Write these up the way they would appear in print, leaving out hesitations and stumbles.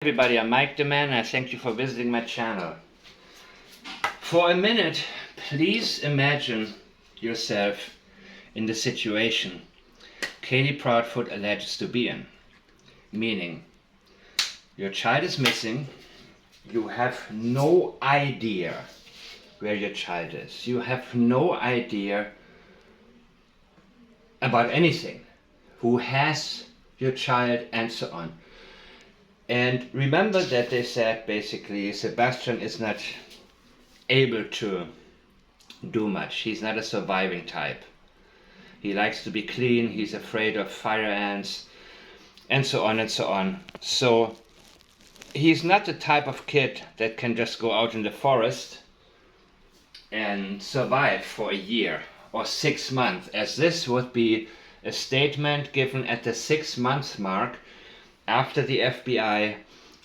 Everybody, I'm Mike the Man and I thank you for visiting my channel. For a minute, please imagine yourself in the situation Katie Proudfoot alleges to be in. Meaning, your child is missing, you have no idea where your child is. You have no idea about anything, who has your child and so on. And remember that they said basically Sebastian is not able to do much. He's not a surviving type. He likes to be clean, he's afraid of fire ants, and so on and so on. So he's not the type of kid that can just go out in the forest and survive for a year or 6 months, as this would be a statement given at the 6-month mark after the FBI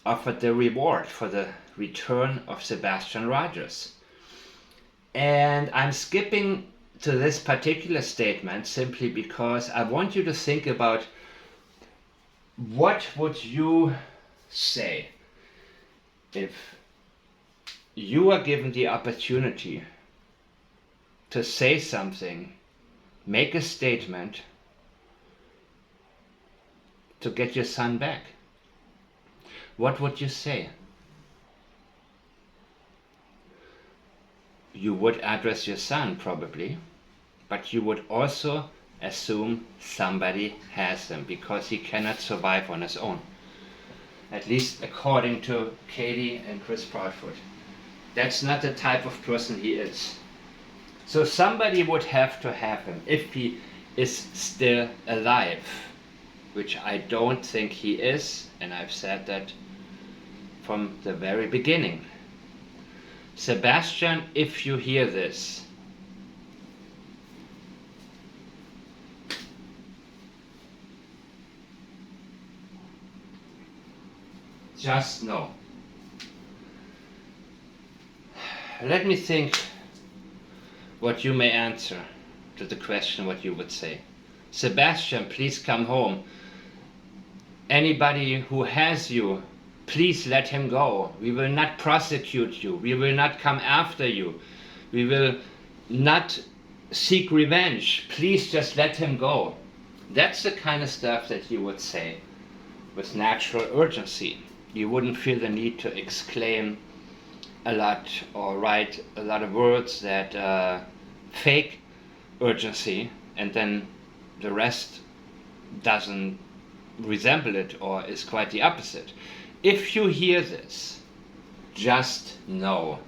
offered the reward for the return of Sebastian Rogers. And I'm skipping to this particular statement simply because I want you to think about what would you say if you are given the opportunity to say something, make a statement to get your son back. What would you say? You would address your son probably, but you would also assume somebody has him because he cannot survive on his own. At least according to Katie and Chris Proudfoot. That's not the type of person he is. So somebody would have to have him if he is still alive, which I don't think he is, and I've said that from the very beginning. Sebastian, if you hear this, just know. Let me think what you may answer to the question, what you would say. Sebastian, please come home. Anybody who has you, please let him go. We will not prosecute you. We will not come after you. We will not seek revenge. Please just let him go. That's the kind of stuff that you would say with natural urgency. You wouldn't feel the need to exclaim a lot or write a lot of words that fake urgency and then the rest doesn't resemble it or is quite the opposite. If you hear this, just know.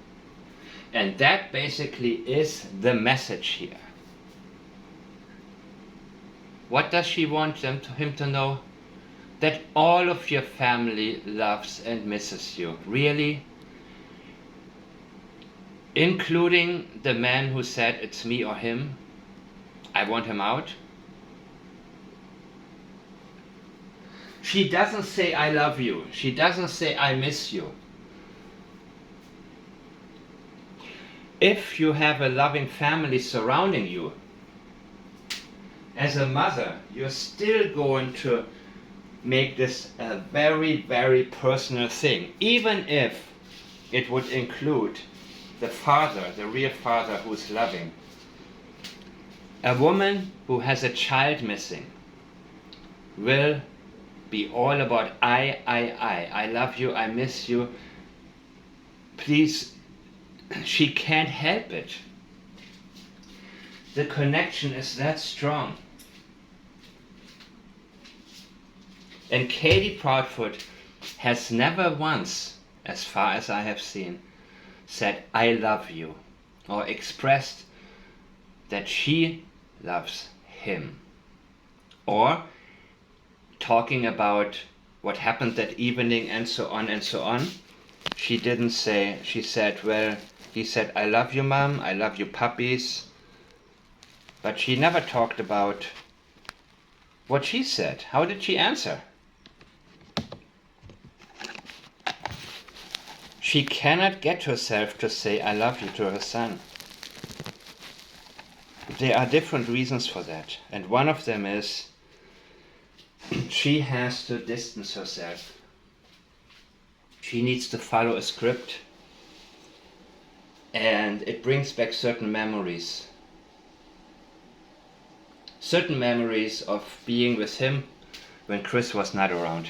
And that basically is the message here. What does she want him to know? That all of your family loves and misses you. Really? Including the man who said it's me or him? I want him out? She doesn't say I love you. She doesn't say I miss you. If you have a loving family surrounding you, as a mother, you're still going to make this a very, very personal thing, even if it would include the father, the real father who's loving. A woman who has a child missing will be all about I love you, I miss you. Please, she can't help it. The connection is that strong. And Katie Proudfoot has never once, as far as I have seen, said I love you or expressed that she loves him, or talking about what happened that evening and so on and so on. She didn't say. She said, well, he said I love you mom, I love you puppies, but she never talked about what she said. How did she answer? She cannot get herself to say I love you to her son. There are different reasons for that, and one of them is she has to distance herself She needs to follow a script, and it brings back certain memories. Certain memories of being with him when Chris was not around.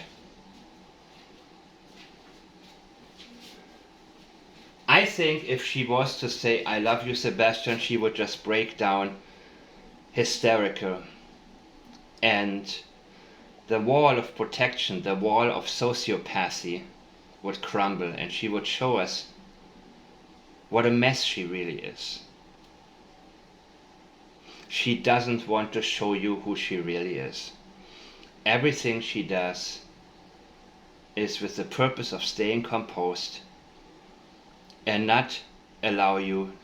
I think if she was to say, "I love you, Sebastian," she would just break down hysterical, and the wall of protection, the wall of sociopathy would crumble, and she would show us what a mess she really is. She doesn't want to show you who she really is. Everything she does is with the purpose of staying composed and not allow you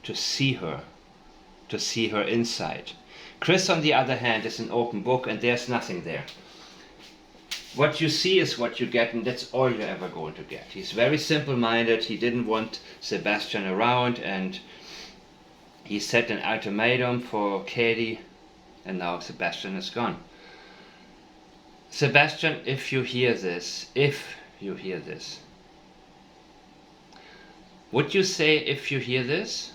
to see her inside. Chris, on the other hand, is an open book, and there's nothing there. What you see is what you get, and that's all you're ever going to get. He's very simple-minded. He didn't want Sebastian around, and he set an ultimatum for Katie, and now Sebastian is gone. Sebastian, if you hear this, would you say, "If you hear this"?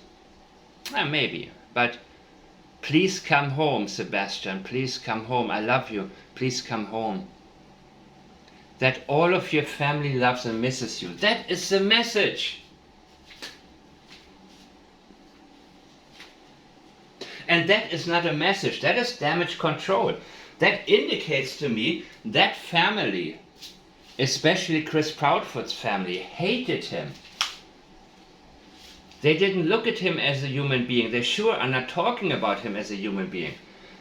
Maybe, but please come home, Sebastian, please come home, I love you, please come home. That all of your family loves and misses you. That is the message. And that is not a message, that is damage control. That indicates to me that family, especially Chris Proudfoot's family, hated him. They didn't look at him as a human being. They sure are not talking about him as a human being.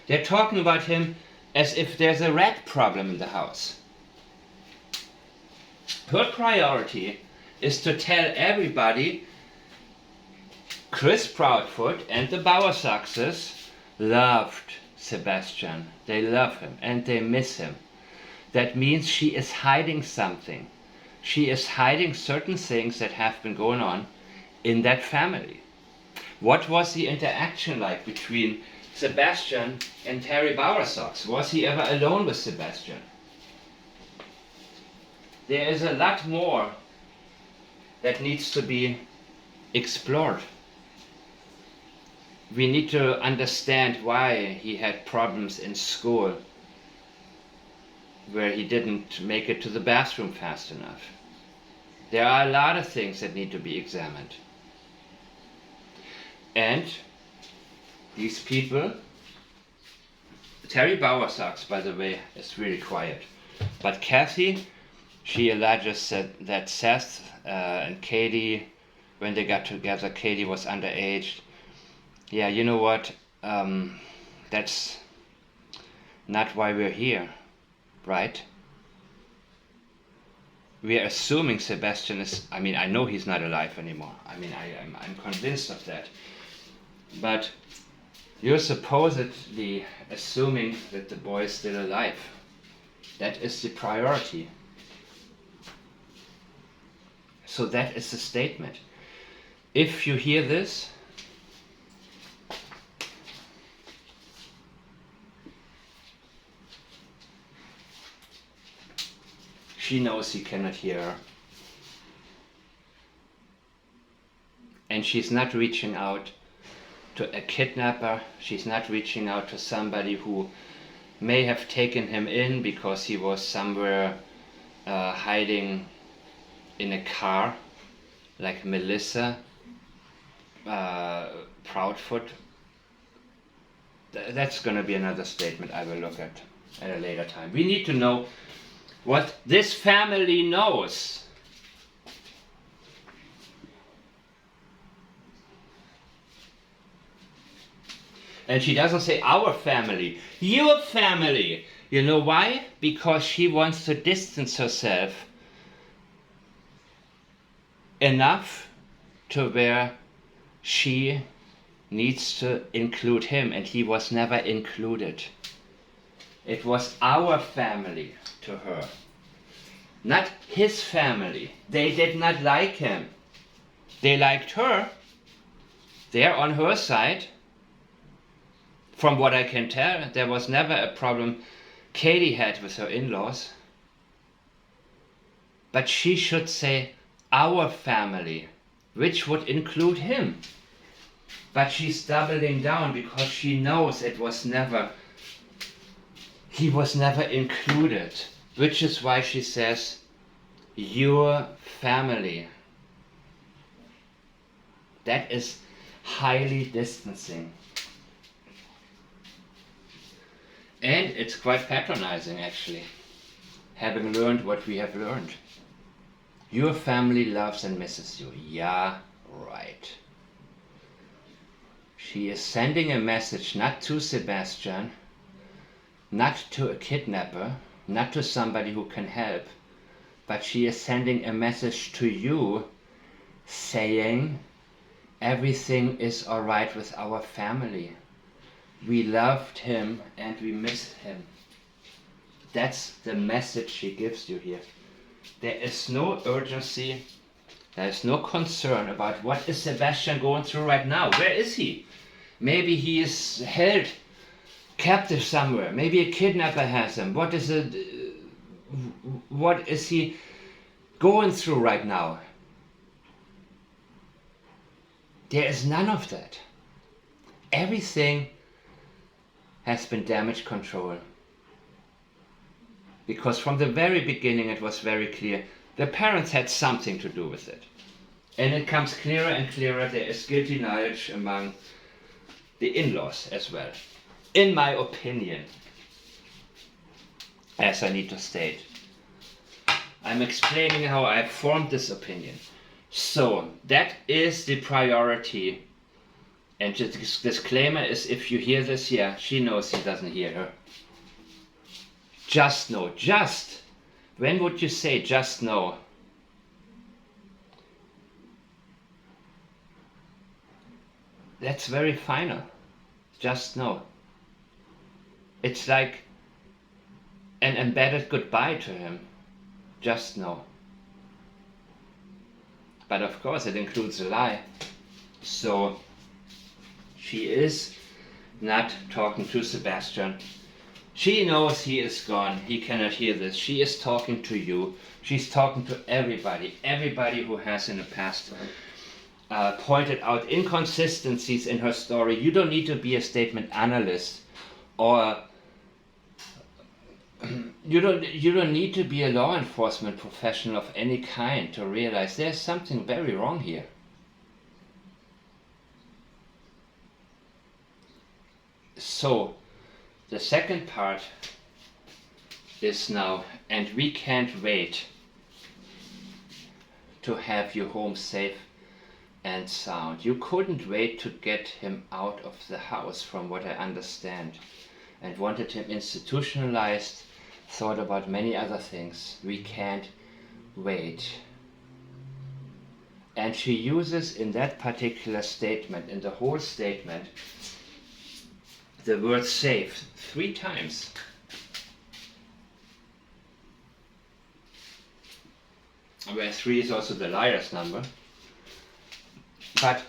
They're talking about him as if there's a rat problem in the house. Her priority is to tell everybody Chris Proudfoot and the Bowersoxes loved Sebastian. They love him and they miss him. That means she is hiding something. She is hiding certain things that have been going on in that family. What was the interaction like between Sebastian and Terry Bowersox? Was he ever alone with Sebastian? There is a lot more that needs to be explored. We need to understand why he had problems in school, where he didn't make it to the bathroom fast enough. There are a lot of things that need to be examined. And these people, Terry Bowersox, by the way, is really quiet. But Kathy, she alleges that Seth and Katie, when they got together, Katie was underage. Yeah, you know what? That's not why we're here, right? We are assuming Sebastian is, I know he's not alive anymore. I'm convinced of that. But you're supposedly assuming that the boy is still alive. That is the priority. So that is the statement. If you hear this, she knows he cannot hear her. And she's not reaching out to a kidnapper. She's not reaching out to somebody who may have taken him in because he was somewhere hiding in a car, like Melissa Proudfoot. That's going to be another statement I will look at a later time. We need to know what this family knows. And she doesn't say our family, your family. You know why? Because she wants to distance herself enough to where she needs to include him, and he was never included. It was our family to her, not his family. They did not like him. They liked her. They're on her side. From what I can tell, there was never a problem Katie had with her in-laws. but she should say our family, which would include him. But she's doubling down because she knows he was never included, which is why she says your family. That is highly distancing. And it's quite patronizing, actually, having learned what we have learned. Your family loves and misses you. Yeah, right. She is sending a message not to Sebastian, not to a kidnapper, not to somebody who can help, but she is sending a message to you saying everything is alright with our family. We loved him and we missed him. That's the message she gives you here. There is no urgency, there is no concern about what is Sebastian going through right now. Where is he? Maybe he is held captive somewhere. Maybe a kidnapper has him. What is he going through right now? There is none of that. Everything has been damage control. Because from the very beginning it was very clear the parents had something to do with it. And it comes clearer and clearer there is guilty knowledge among the in-laws as well. In my opinion, as I need to state. I'm explaining how I formed this opinion. So, that is the priority. And the disclaimer is, if you hear this, yeah, she knows he doesn't hear her. Just know. Just. When would you say just know? That's very final. Just know. It's like an embedded goodbye to him. Just know. But of course it includes a lie. So she is not talking to Sebastian. She knows he is gone. He cannot hear this. She is talking to you. She's talking to everybody. Everybody who has in the past pointed out inconsistencies in her story. You don't need to be a statement analyst, or you don't need to be a law enforcement professional of any kind to realize there's something very wrong here. So the second part is now, and we can't wait to have you home safe and sound. You couldn't wait to get him out of the house, from what I understand, and wanted him institutionalized, thought about many other things. We can't wait. And she uses in that particular statement, in the whole statement, the word safe 3 times. Where 3 is also the liar's number. But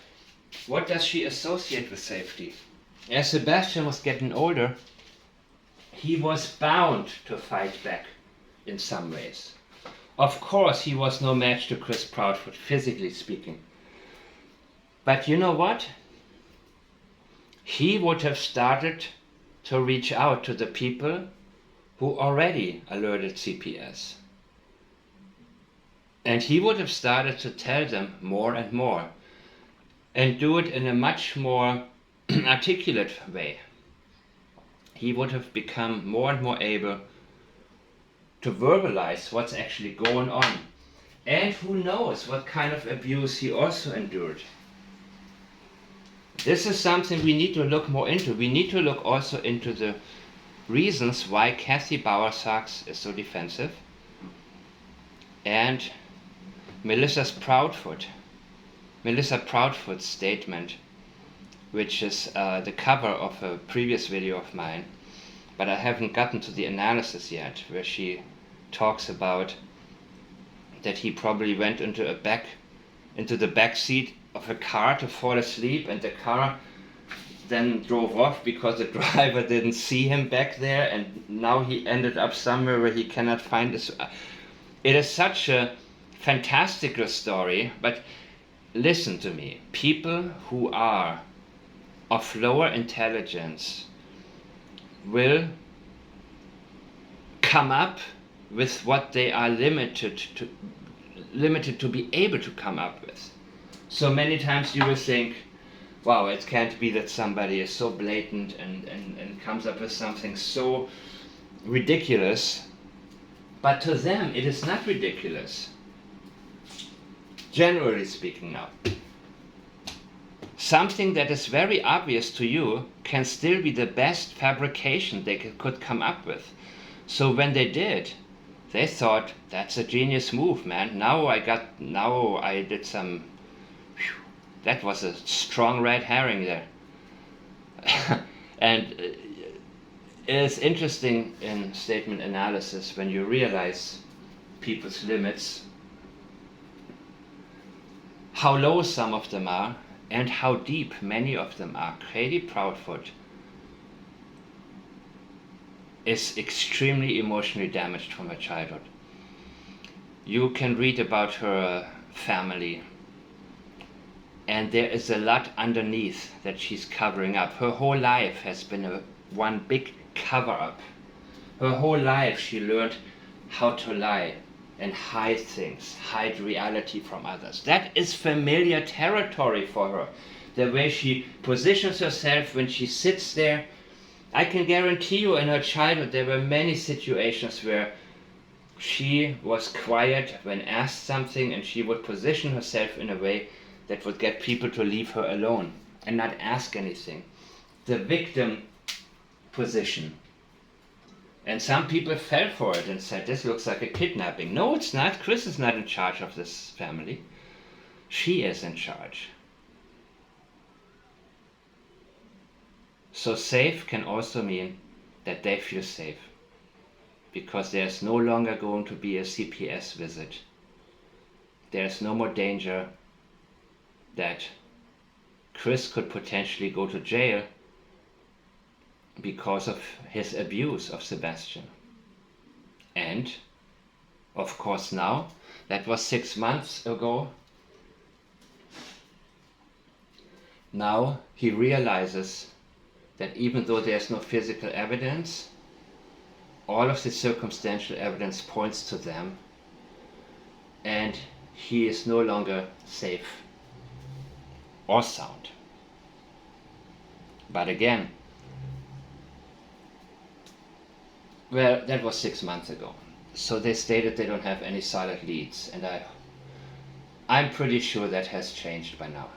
what does she associate with safety? As Sebastian was getting older, he was bound to fight back in some ways. Of course, he was no match to Chris Proudfoot, physically speaking. But you know what? He would have started to reach out to the people who already alerted CPS. And he would have started to tell them more and more, and do it in a much more articulate way. He would have become more and more able to verbalize what's actually going on. And who knows what kind of abuse he also endured. This is something we need to look more into. We need to look also into the reasons why Kathy Bower-Sachs is so defensive, and Melissa Proudfoot's statement, which is the cover of a previous video of mine, but I haven't gotten to the analysis yet, where she talks about that he probably went into the back seat of a car to fall asleep, and the car then drove off because the driver didn't see him back there, and now he ended up somewhere where he cannot find his. It is such a fantastical story, but listen to me. People who are of lower intelligence will come up with what they are limited to be able to come up with. So many times you will think, wow, it can't be that somebody is so blatant and comes up with something so ridiculous. But to them, it is not ridiculous. Generally speaking now. Something that is very obvious to you can still be the best fabrication they could come up with. So when they did, they thought, that's a genius move, man. Now I did some, whew, that was a strong red herring there. And it is interesting in statement analysis when you realize people's limits, how low some of them are, and how deep many of them are. Katie Proudfoot is extremely emotionally damaged from her childhood. You can read about her family, and there is a lot underneath that she's covering up. Her whole life has been one big cover-up. Her whole life she learned how to lie and hide things, hide reality from others. That is familiar territory for her. The way she positions herself when she sits there. I can guarantee you in her childhood there were many situations where she was quiet when asked something, and she would position herself in a way that would get people to leave her alone and not ask anything. The victim position. And some people fell for it and said, this looks like a kidnapping. No, it's not. Chris is not in charge of this family. She is in charge. So safe can also mean that they feel safe, because there's no longer going to be a CPS visit. There's no more danger that Chris could potentially go to jail because of his abuse of Sebastian. And of course now, that was 6 months ago, now he realizes that even though there's no physical evidence, all of the circumstantial evidence points to them, and he is no longer safe or sound. But again, well, that was 6 months ago. So they stated they don't have any solid leads, and I'm pretty sure that has changed by now.